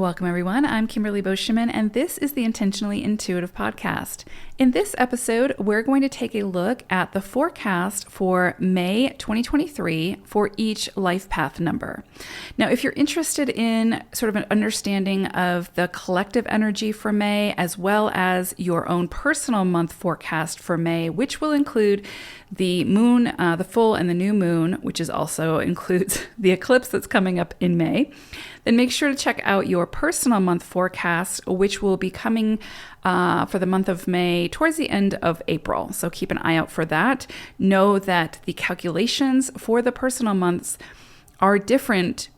Welcome, everyone. I'm Kimberly Boschman, and this is the Intentionally Intuitive Podcast. In this episode, we're going to take a look at the forecast for May 2023 for each life path number. Now, if you're interested in sort of an understanding of the collective energy for May, as well as your own personal month forecast for May, which will include the moon, the full and the new moon, which is also includes the eclipse that's coming up in May, then make sure to check out your personal month forecast, which will be coming for the month of May towards the end of April. So keep an eye out for that. Know that the calculations for the personal months are different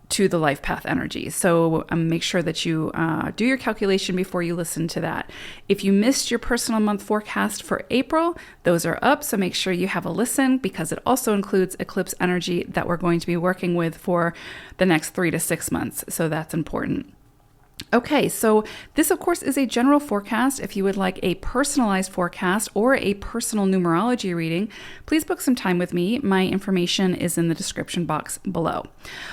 to the life path energy. So make sure that you do your calculation before you listen to that. If you missed your personal month forecast for April, those are up. So make sure you have a listen because it also includes eclipse energy that we're going to be working with for the next 3 to 6 months. So that's important. Okay, so this, of course, is a general forecast. If you would like a personalized forecast or a personal numerology reading, please book some time with me. My information is in the description box below.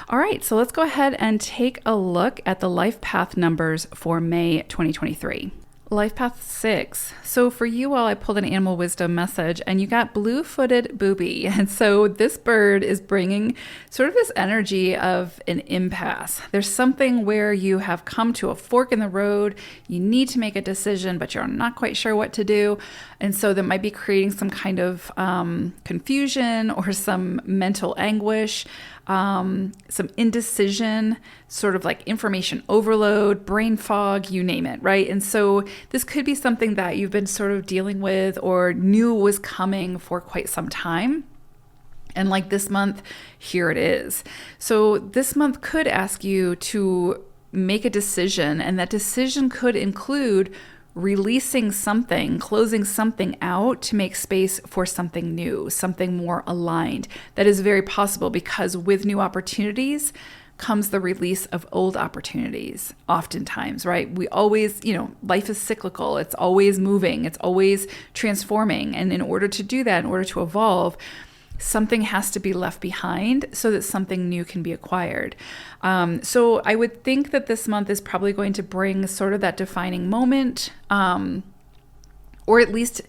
All right, so let's go ahead and take a look at the life path numbers for May 2023. Life path 6. So for you all, I pulled an animal wisdom message and you got blue-footed booby. And so this bird is bringing sort of this energy of an impasse. There's something where you have come to a fork in the road. You need to make a decision, but you're not quite sure what to do. And so that might be creating some kind of confusion or some mental anguish. Some indecision, sort of like information overload, brain fog, you name it, right? And so this could be something that you've been sort of dealing with or knew was coming for quite some time. And like this month, here it is. So this month could ask you to make a decision, and that decision could include releasing something, closing something out to make space for something new, something more aligned. That is very possible because with new opportunities comes the release of old opportunities oftentimes, right? We always, life is cyclical. It's always moving. It's always transforming. And in order to do that, in order to evolve, something has to be left behind so that something new can be acquired. So I would think that this month is probably going to bring sort of that defining moment, or at least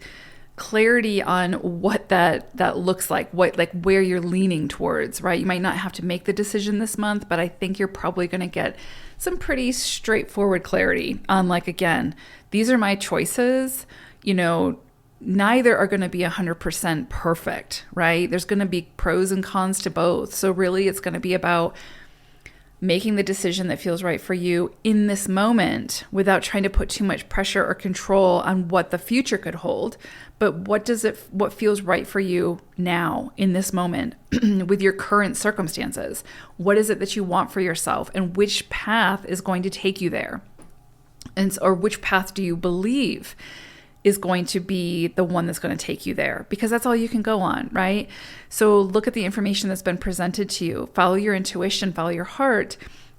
clarity on what that looks like, where you're leaning towards, right? You might not have to make the decision this month, but I think you're probably going to get some pretty straightforward clarity on again, these are my choices, neither are going to be 100% perfect, right? There's going to be pros and cons to both. So really it's going to be about making the decision that feels right for you in this moment without trying to put too much pressure or control on what the future could hold. But what feels right for you now in this moment with your current circumstances? What is it that you want for yourself, and which path is going to take you there? Or which path do you believe is going to be the one that's going to take you there, because that's all you can go on, right? So look at the information that's been presented to you, follow your intuition, follow your heart,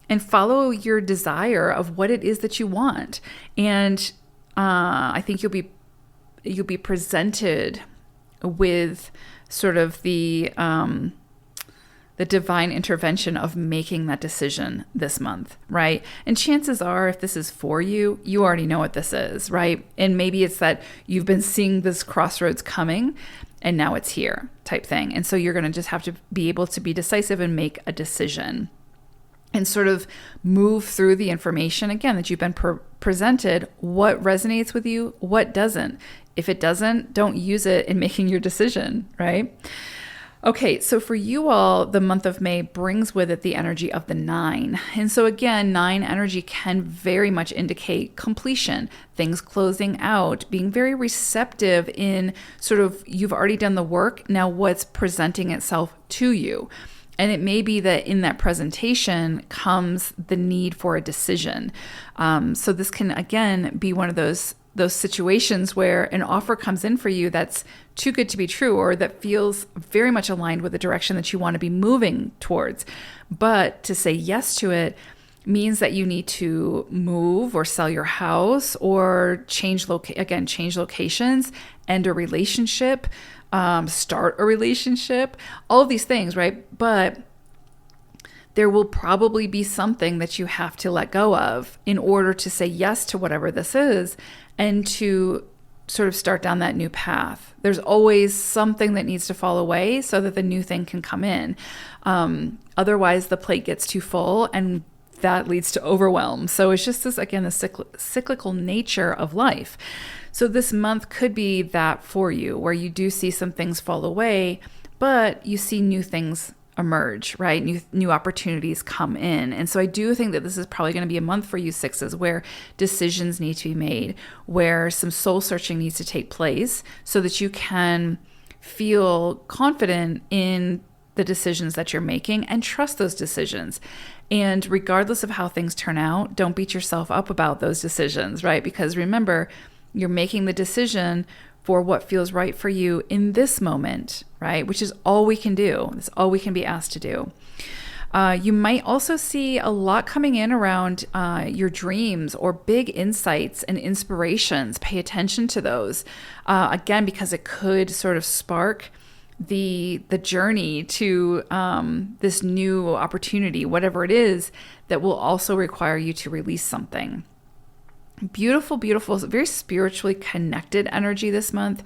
and follow your desire of what it is that you want. And I think you'll be presented with sort of the divine intervention of making that decision this month, right? And chances are, if this is for you, you already know what this is, right? And maybe it's that you've been seeing this crossroads coming and now it's here type thing. And so you're going to just have to be able to be decisive and make a decision and sort of move through the information, again, that you've been presented. What resonates with you? What doesn't? If it doesn't, don't use it in making your decision, right? Okay, so for you all, the month of May brings with it the energy of the 9. And so again, 9 energy can very much indicate completion, things closing out, being very receptive in sort of, you've already done the work, now what's presenting itself to you. And it may be that in that presentation comes the need for a decision. So this can, again, be one of those situations where an offer comes in for you that's too good to be true, or that feels very much aligned with the direction that you want to be moving towards. But to say yes to it means that you need to move or sell your house or change locations, end a relationship, start a relationship, all of these things, right? But there will probably be something that you have to let go of in order to say yes to whatever this is and to sort of start down that new path. There's always something that needs to fall away so that the new thing can come in. Otherwise, the plate gets too full and that leads to overwhelm. So it's just this, again, the cyclical nature of life. So this month could be that for you, where you do see some things fall away, but you see new things emerge, right? New opportunities come in. And so I do think that this is probably going to be a month for you sixes where decisions need to be made, where some soul searching needs to take place so that you can feel confident in the decisions that you're making and trust those decisions. And regardless of how things turn out, don't beat yourself up about those decisions, right? Because remember, you're making the decision for what feels right for you in this moment, right? Which is all we can do. It's all we can be asked to do. You might also see a lot coming in around your dreams or big insights and inspirations. Pay attention to those. Again, because it could sort of spark the journey to this new opportunity, whatever it is, that will also require you to release something. Beautiful, beautiful, very spiritually connected energy this month.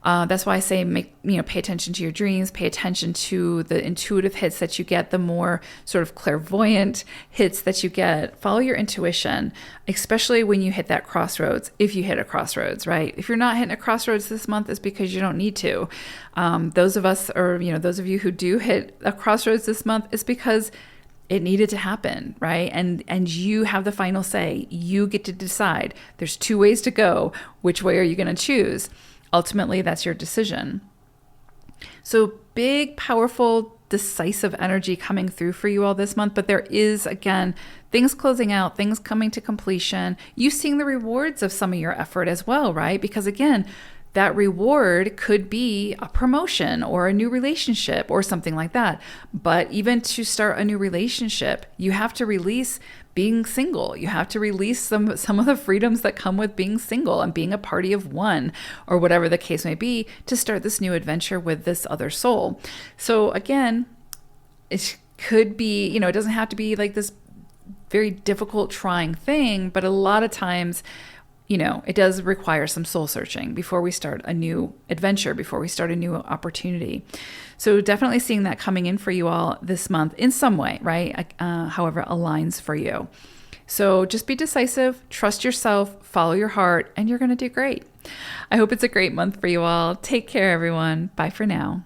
That's why I say pay attention to your dreams, pay attention to the intuitive hits that you get, the more sort of clairvoyant hits that you get. Follow your intuition, especially when you hit that crossroads, if you hit a crossroads, right? If you're not hitting a crossroads this month, it's because you don't need to. Those of you who do hit a crossroads this month, it's because it needed to happen, right? And you have the final say. You get to decide. There's two ways to go. Which way are you going to choose? Ultimately, that's your decision. So big, powerful, decisive energy coming through for you all this month. But there is, again, things closing out, things coming to completion. You seeing the rewards of some of your effort as well, right? Because again, that reward could be a promotion or a new relationship or something like that. But even to start a new relationship, you have to release being single. You have to release some of the freedoms that come with being single and being a party of one or whatever the case may be to start this new adventure with this other soul. So again, it could be, it doesn't have to be like this very difficult, trying thing, but a lot of times it does require some soul searching before we start a new adventure, before we start a new opportunity. So definitely seeing that coming in for you all this month in some way, right? However it aligns for you. So just be decisive, trust yourself, follow your heart, and you're going to do great. I hope it's a great month for you all. Take care, everyone. Bye for now.